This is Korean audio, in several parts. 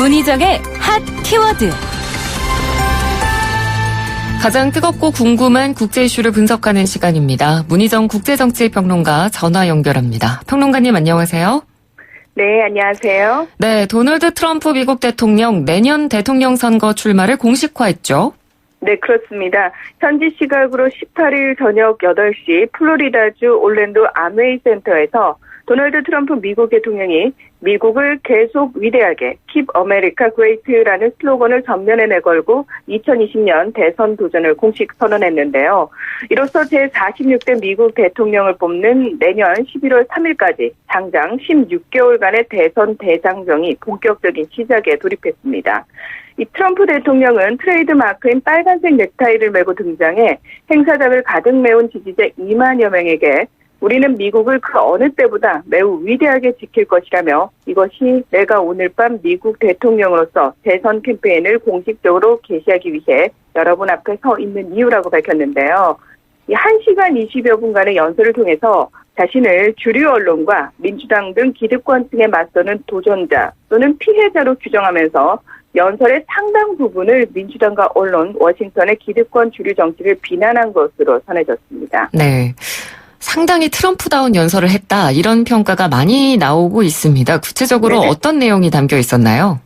문희정의 핫 키워드. 가장 뜨겁고 궁금한 국제 이슈를 분석하는 시간입니다. 문희정 국제정치평론가 전화 연결합니다. 평론가님 안녕하세요. 네, 안녕하세요. 네, 도널드 트럼프 미국 대통령 내년 대통령 선거 출마를 공식화했죠. 네, 그렇습니다. 현지 시각으로 18일 저녁 8시 플로리다주 올랜도 아메이 센터에서 도널드 트럼프 미국 대통령이 미국을 계속 위대하게 Keep America Great라는 슬로건을 전면에 내걸고 2020년 대선 도전을 공식 선언했는데요. 이로써 제46대 미국 대통령을 뽑는 내년 11월 3일까지 장장 16개월간의 대선 대장정이 본격적인 시작에 돌입했습니다. 이 트럼프 대통령은 트레이드 마크인 빨간색 넥타이를 메고 등장해 행사장을 가득 메운 지지자 2만여 명에게 우리는 미국을 그 어느 때보다 매우 위대하게 지킬 것이라며 이것이 내가 오늘 밤 미국 대통령으로서 대선 캠페인을 공식적으로 개시하기 위해 여러분 앞에 서 있는 이유라고 밝혔는데요. 이 1시간 20여 분간의 연설을 통해서 자신을 주류 언론과 민주당 등 기득권층에 맞서는 도전자 또는 피해자로 규정하면서 연설의 상당 부분을 민주당과 언론, 워싱턴의 기득권 주류 정치를 비난한 것으로 전해졌습니다. 네. 상당히 트럼프다운 연설을 했다. 이런 평가가 많이 나오고 있습니다. 구체적으로 네네. 어떤 내용이 담겨 있었나요?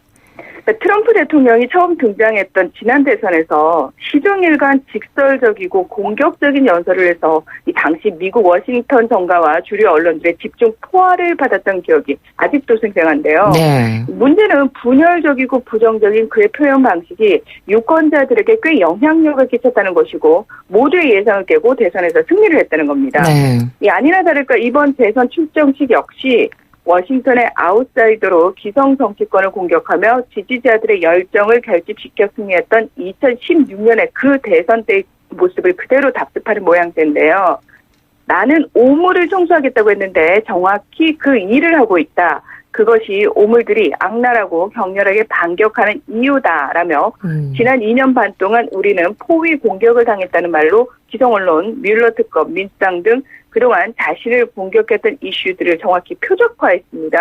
트럼프 대통령이 처음 등장했던 지난 대선에서 시종일관 직설적이고 공격적인 연설을 해서 이 당시 미국 워싱턴 정가와 주류 언론들의 집중 포화를 받았던 기억이 아직도 생생한데요. 네. 문제는 분열적이고 부정적인 그의 표현 방식이 유권자들에게 꽤 영향력을 끼쳤다는 것이고 모두의 예상을 깨고 대선에서 승리를 했다는 겁니다. 네. 아니나 다를까 이번 대선 출정식 역시 워싱턴의 아웃사이더로 기성 정치권을 공격하며 지지자들의 열정을 결집시켜 승리했던 2016년의 그 대선 때의 모습을 그대로 답습하는 모양새인데요. 나는 오물을 청소하겠다고 했는데 정확히 그 일을 하고 있다. 그것이 오물들이 악랄하고 격렬하게 반격하는 이유다라며 지난 2년 반 동안 우리는 포위 공격을 당했다는 말로 기성언론, 뮬러 특검, 민주당 등 그동안 자신을 공격했던 이슈들을 정확히 표적화했습니다.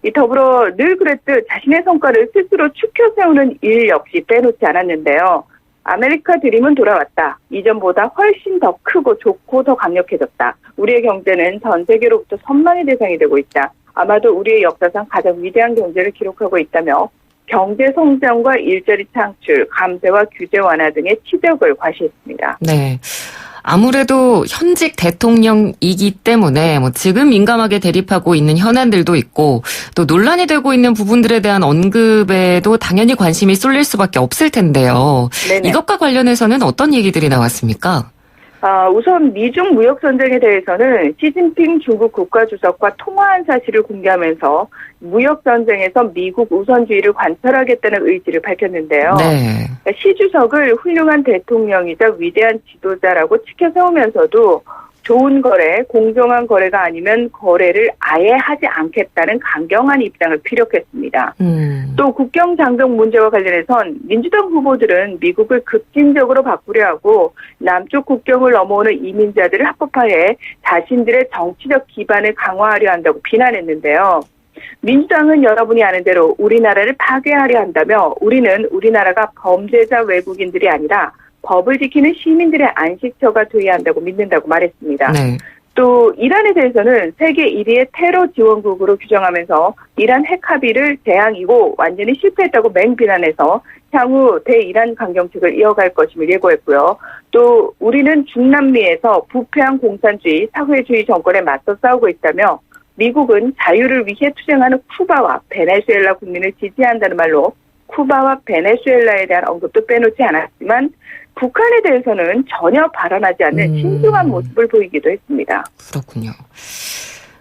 이 더불어 늘 그랬듯 자신의 성과를 스스로 추켜 세우는 일 역시 빼놓지 않았는데요. 아메리카 드림은 돌아왔다. 이전보다 훨씬 더 크고 좋고 더 강력해졌다. 우리의 경제는 전 세계로부터 선망의 대상이 되고 있다. 아마도 우리의 역사상 가장 위대한 경제를 기록하고 있다며 경제 성장과 일자리 창출, 감세와 규제 완화 등의 치적을 과시했습니다. 네. 아무래도 현직 대통령이기 때문에 지금 민감하게 대립하고 있는 현안들도 있고 또 논란이 되고 있는 부분들에 대한 언급에도 당연히 관심이 쏠릴 수밖에 없을 텐데요. 네네. 이것과 관련해서는 어떤 얘기들이 나왔습니까? 우선 미중 무역 전쟁에 대해서는 시진핑 중국 국가주석과 통화한 사실을 공개하면서 무역 전쟁에서 미국 우선주의를 관철하겠다는 의지를 밝혔는데요. 네. 시 주석을 훌륭한 대통령이자 위대한 지도자라고 치켜 세우면서도 좋은 거래, 공정한 거래가 아니면 거래를 아예 하지 않겠다는 강경한 입장을 피력했습니다. 또 국경 장벽 문제와 관련해선 민주당 후보들은 미국을 급진적으로 바꾸려 하고 남쪽 국경을 넘어오는 이민자들을 합법화해 자신들의 정치적 기반을 강화하려 한다고 비난했는데요. 민주당은 여러분이 아는 대로 우리나라를 파괴하려 한다며 우리는 우리나라가 범죄자 외국인들이 아니라 법을 지키는 시민들의 안식처가 되어야 한다고 믿는다고 말했습니다. 네. 또 이란에 대해서는 세계 1위의 테러 지원국으로 규정하면서 이란 핵 합의를 재앙이고 완전히 실패했다고 맹비난해서 향후 대이란 강경책을 이어갈 것임을 예고했고요. 또 우리는 중남미에서 부패한 공산주의, 사회주의 정권에 맞서 싸우고 있다며 미국은 자유를 위해 투쟁하는 쿠바와 베네수엘라 국민을 지지한다는 말로 쿠바와 베네수엘라에 대한 언급도 빼놓지 않았지만 북한에 대해서는 전혀 발언하지 않는 신중한 모습을 보이기도 했습니다. 그렇군요.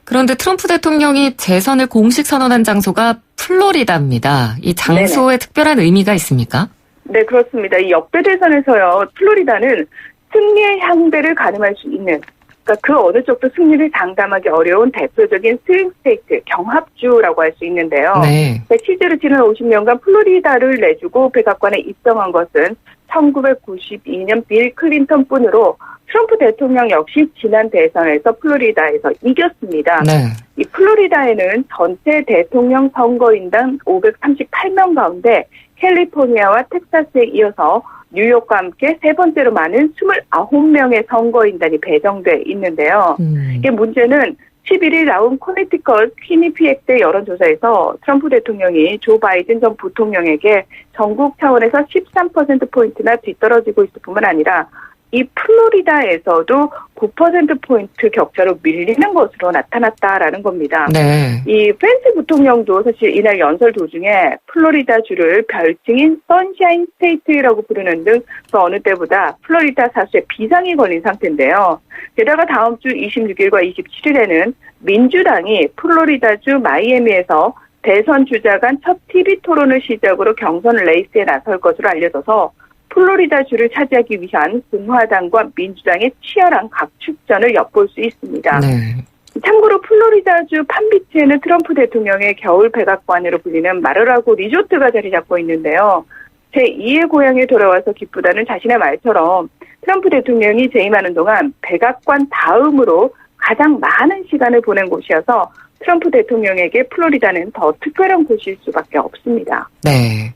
그런데 트럼프 대통령이 재선을 공식 선언한 장소가 플로리다입니다. 이 장소에 네네. 특별한 의미가 있습니까? 네, 그렇습니다. 이 역대 대선에서요, 플로리다는 승리의 향배를 가늠할 수 있는 그러니까 그 어느 쪽도 승리를 장담하기 어려운 대표적인 스윙 스테이트, 경합주라고 할 수 있는데요. 네. 실제로 지난 50년간 플로리다를 내주고 백악관에 입성한 것은 1992년 빌 클린턴뿐으로 트럼프 대통령 역시 지난 대선에서 플로리다에서 이겼습니다. 네. 이 플로리다에는 전체 대통령 선거인단 538명 가운데 캘리포니아와 텍사스에 이어서 뉴욕과 함께 세 번째로 많은 29명의 선거인단이 배정돼 있는데요. 이게 문제는 11일 나온 코네티컷 퀴니피엑스 여론조사에서 트럼프 대통령이 조 바이든 전 부통령에게 전국 차원에서 13%포인트나 뒤떨어지고 있을 뿐만 아니라 이 플로리다에서도 9%포인트 격차로 밀리는 것으로 나타났다라는 겁니다. 네. 이 펜스 부통령도 사실 이날 연설 도중에 플로리다주를 별칭인 선샤인 스테이트라고 부르는 등 그 어느 때보다 플로리다 사수에 비상이 걸린 상태인데요. 게다가 다음 주 26일과 27일에는 민주당이 플로리다주 마이애미에서 대선 주자 간 첫 TV 토론을 시작으로 경선 레이스에 나설 것으로 알려져서 플로리다주를 차지하기 위한 공화당과 민주당의 치열한 각축전을 엿볼 수 있습니다. 네. 참고로 플로리다주 판비치에는 트럼프 대통령의 겨울 백악관으로 불리는 마르라고 리조트가 자리 잡고 있는데요. 제2의 고향에 돌아와서 기쁘다는 자신의 말처럼 트럼프 대통령이 재임하는 동안 백악관 다음으로 가장 많은 시간을 보낸 곳이어서 트럼프 대통령에게 플로리다는 더 특별한 곳일 수밖에 없습니다. 네.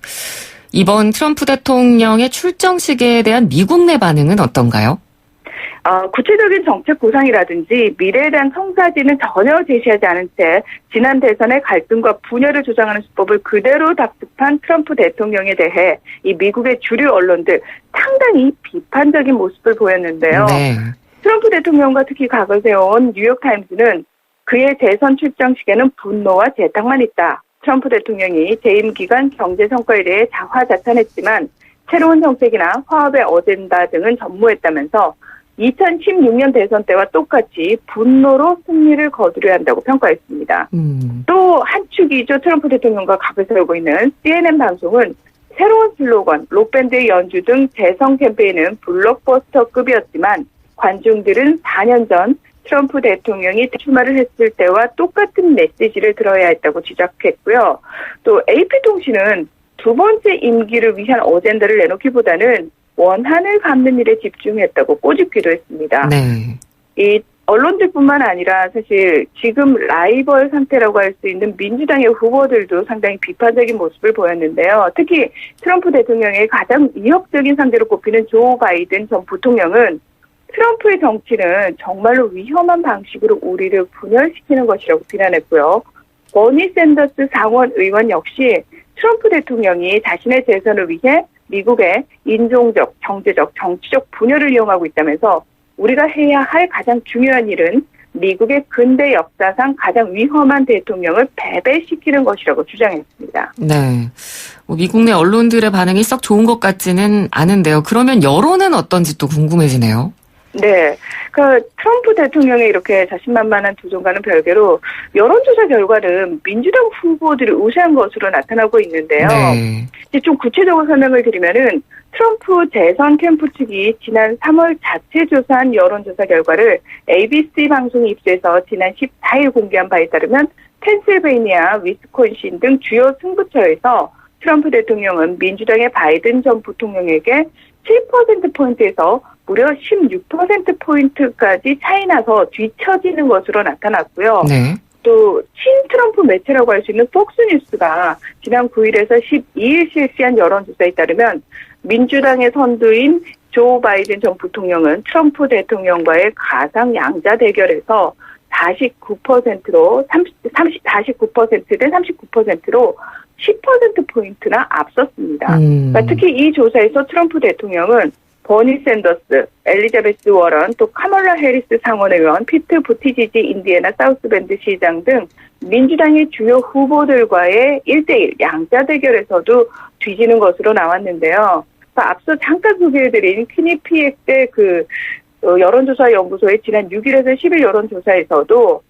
이번 트럼프 대통령의 출정식에 대한 미국 내 반응은 어떤가요? 구체적인 정책 구상이라든지 미래에 대한 성사진은 전혀 제시하지 않은 채 지난 대선의 갈등과 분열을 조장하는 수법을 그대로 답습한 트럼프 대통령에 대해 이 미국의 주류 언론들 상당히 비판적인 모습을 보였는데요. 네. 트럼프 대통령과 특히 각을 세운 뉴욕타임즈는 그의 대선 출정식에는 분노와 재탕만 있다. 트럼프 대통령이 재임 기간 경제 성과에 대해 자화자찬했지만 새로운 정책이나 화합의 어젠다 등은 전무했다면서 2016년 대선 때와 똑같이 분노로 승리를 거두려 한다고 평가했습니다. 또 한 축이죠. 트럼프 대통령과 각을 세우고 있는 CNN 방송은 새로운 슬로건, 록밴드의 연주 등 재선 캠페인은 블록버스터급이었지만 관중들은 4년 전 트럼프 대통령이 출마를 했을 때와 똑같은 메시지를 들어야 했다고 지적했고요. 또 AP통신은 두 번째 임기를 위한 어젠다를 내놓기보다는 원한을 갚는 일에 집중했다고 꼬집기도 했습니다. 네. 이 언론들뿐만 아니라 사실 지금 라이벌 상태라고 할 수 있는 민주당의 후보들도 상당히 비판적인 모습을 보였는데요. 특히 트럼프 대통령의 가장 위협적인 상대로 꼽히는 조 바이든 전 부통령은 트럼프의 정치는 정말로 위험한 방식으로 우리를 분열시키는 것이라고 비난했고요. 버니 샌더스 상원 의원 역시 트럼프 대통령이 자신의 재선을 위해 미국의 인종적, 경제적, 정치적 분열을 이용하고 있다면서 우리가 해야 할 가장 중요한 일은 미국의 근대 역사상 가장 위험한 대통령을 패배시키는 것이라고 주장했습니다. 네. 미국 내 언론들의 반응이 썩 좋은 것 같지는 않은데요. 그러면 여론은 어떤지 또 궁금해지네요. 네. 트럼프 대통령의 이렇게 자신만만한 도전과는 별개로 여론조사 결과는 민주당 후보들이 우세한 것으로 나타나고 있는데요. 네. 이제 좀 구체적으로 설명을 드리면은 트럼프 재선 캠프 측이 지난 3월 자체 조사한 여론조사 결과를 ABC 방송이 입수해서 지난 14일 공개한 바에 따르면 펜실베이니아, 위스콘신 등 주요 승부처에서 트럼프 대통령은 민주당의 바이든 전 부통령에게 7%포인트에서 무려 16%포인트까지 차이 나서 뒤처지는 것으로 나타났고요. 네. 또 친트럼프 매체라고 할 수 있는 폭스뉴스가 지난 9일에서 12일 실시한 여론조사에 따르면 민주당의 선두인 조 바이든 전 부통령은 트럼프 대통령과의 가상 양자 대결에서 49%로 49% 대 39%로 10%포인트나 앞섰습니다. 그러니까 특히 이 조사에서 트럼프 대통령은 버니 샌더스, 엘리자베스 워런, 또 카멀라 해리스 상원의원, 피트 부티지지 인디애나 사우스밴드 시장 등 민주당의 주요 후보들과의 1대1 양자 대결에서도 뒤지는 것으로 나왔는데요. 앞서 잠깐 소개해드린 퀴니피엑스의 여론조사 연구소의 지난 6일에서 10일 여론조사에서도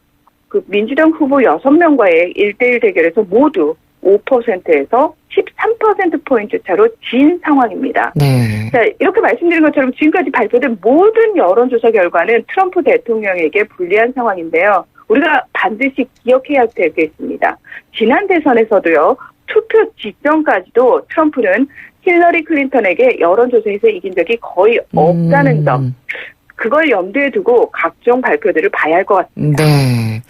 민주당 후보 6명과의 1대1 대결에서 모두 5%에서 13%포인트 차로 진 상황입니다. 네. 자, 이렇게 말씀드린 것처럼 지금까지 발표된 모든 여론조사 결과는 트럼프 대통령에게 불리한 상황인데요. 우리가 반드시 기억해야 되겠습니다. 지난 대선에서도요, 투표 직전까지도 트럼프는 힐러리 클린턴에게 여론조사에서 이긴 적이 거의 없다는 점. 그걸 염두에 두고 각종 발표들을 봐야 할 것 같습니다. 네.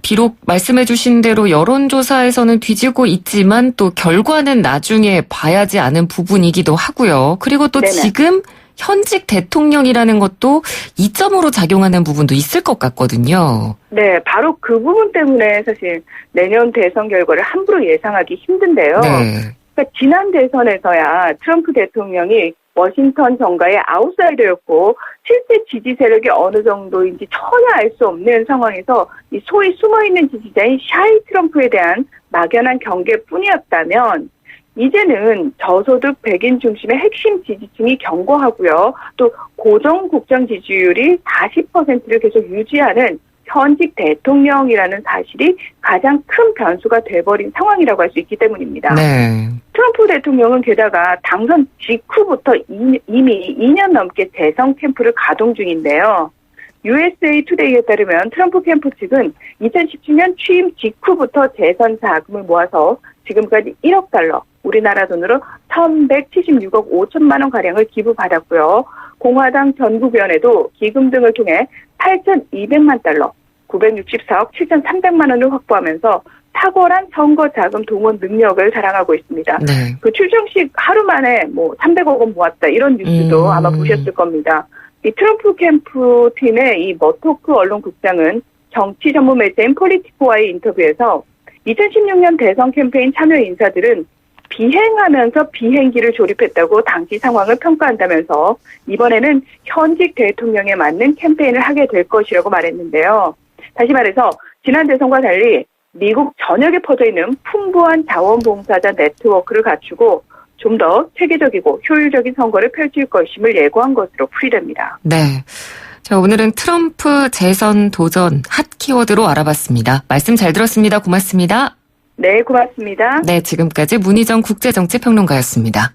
비록 말씀해 주신 대로 여론조사에서는 뒤지고 있지만 또 결과는 나중에 봐야지 않은 부분이기도 하고요. 그리고 또 네네. 지금 현직 대통령이라는 것도 이점으로 작용하는 부분도 있을 것 같거든요. 네, 바로 그 부분 때문에 사실 내년 대선 결과를 함부로 예상하기 힘든데요. 네. 그러니까 지난 대선에서야 트럼프 대통령이 워싱턴 정가의 아웃사이더였고 실제 지지 세력이 어느 정도인지 전혀 알 수 없는 상황에서 이 소위 숨어있는 지지자인 샤이 트럼프에 대한 막연한 경계뿐이었다면 이제는 저소득 백인 중심의 핵심 지지층이 견고하고요. 또 고정 국정 지지율이 40%를 계속 유지하는 현직 대통령이라는 사실이 가장 큰 변수가 돼버린 상황이라고 할 수 있기 때문입니다. 네. 트럼프 대통령은 게다가 당선 직후부터 이미 2년 넘게 재선 캠프를 가동 중인데요. USA 투데이에 따르면 트럼프 캠프 측은 2017년 취임 직후부터 재선 자금을 모아서 지금까지 1억 달러, 우리나라 돈으로 1,176억 5천만 원 가량을 기부받았고요. 공화당 전국위원회도 기금 등을 통해 8,200만 달러, 964억 7,300만 원을 확보하면서 탁월한 선거 자금 동원 능력을 자랑하고 있습니다. 네. 그 출정식 하루 만에 300억 원 모았다 이런 뉴스도 아마 보셨을 겁니다. 이 트럼프 캠프 팀의 이 머토크 언론국장은 정치 전문 매체인 폴리티코와의 인터뷰에서 2016년 대선 캠페인 참여 인사들은 비행하면서 비행기를 조립했다고 당시 상황을 평가한다면서 이번에는 현직 대통령에 맞는 캠페인을 하게 될 것이라고 말했는데요. 다시 말해서 지난 대선과 달리 미국 전역에 퍼져 있는 풍부한 자원봉사자 네트워크를 갖추고 좀 더 체계적이고 효율적인 선거를 펼칠 것임을 예고한 것으로 풀이됩니다. 네. 자, 오늘은 트럼프 재선 도전 핫 키워드로 알아봤습니다. 말씀 잘 들었습니다. 고맙습니다. 네, 고맙습니다. 네, 지금까지 문희정 국제정치평론가였습니다.